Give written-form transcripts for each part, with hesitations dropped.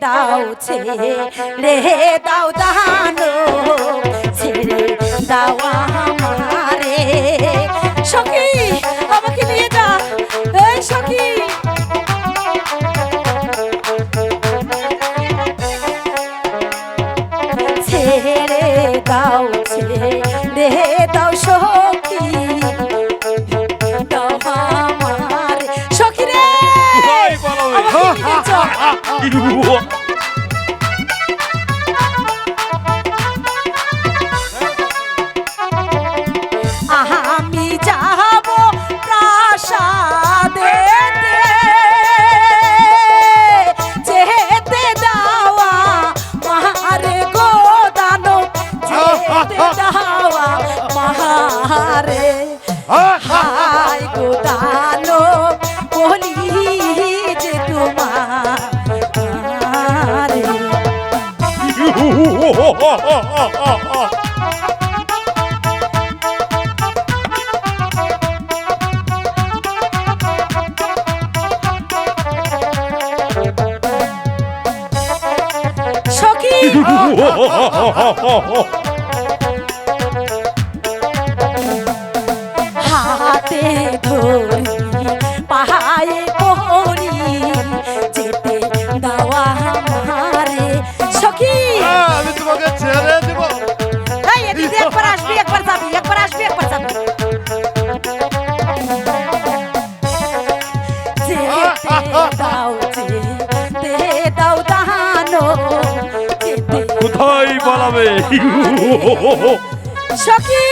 দাও ছেড়ে দাও দানো ছেড়ে দাও আমারে সখী আমাকে নিয়ে যা এই সখী ছেড়ে দাও সখী দাও আমারে সখী রে আমি যাব প্রাসাদে যেতে দাওয়া মাহারে গো দানো যেতে দাওয়া মাহারে হাই গো দানো বলি যে তোমারে সখী হাতে ধরি পায়ে পড়ি যেতে দাওয়া আমারে সখী আমি তোমাকে ছেড়ে দেব এই এদিকে একবার আসবি একবার যাবি একবার আসবি একবার যাবি যেতে দাও দানো যেতে কোথায় পালাবে সখী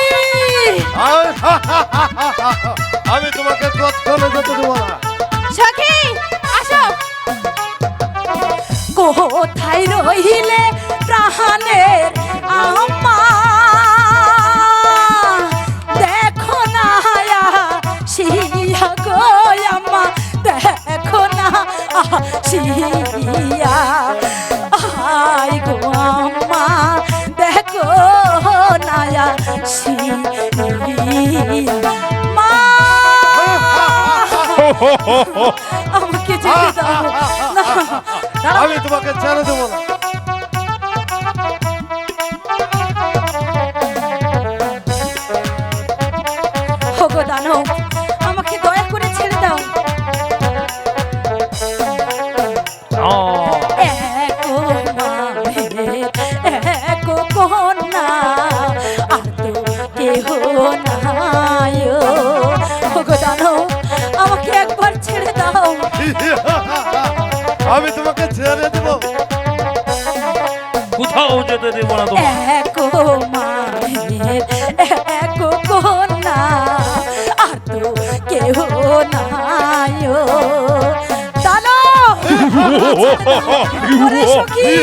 আমি তোমাকে কখনো যেতে দেব না সখী আসো কোথায় রইলে প্রাণের আম্মা দেখো না শিয়া গো আম্মা দেখো না শিয়া আই গো আম্মা দেখো না শিয়া মা আমাকে যেতে দাও না আমি তোমাকে ছেড়ে দেব না ওগো দানব আমাকে দয়া করে ছেড়ে দাও এক কন্যা আর তো কেহ নাই ওগো দানব আমাকে একবার ছেড়ে দাও আমি তোমাকে ছেড়ে দেব কোথাও যেতে দেব না তোমাকে এক মায়ের এক কন্যা আর তো কেহ নাই দানব ওরে সখী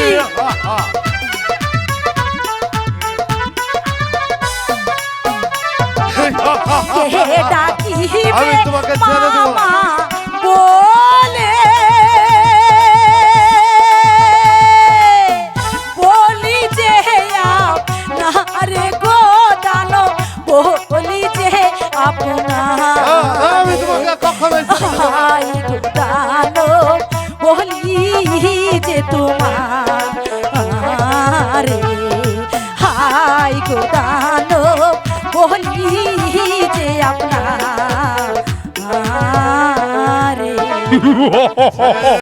কে ডাকিবে আমি তোমাকে ছেড়ে দেব মামা বলে বলি যে আপনারে গো দানো বলি যে আমি তোমাকে কখনো হাই গো দানো বলি যে তোমারে হাই গো দানো বলি যে আপনারে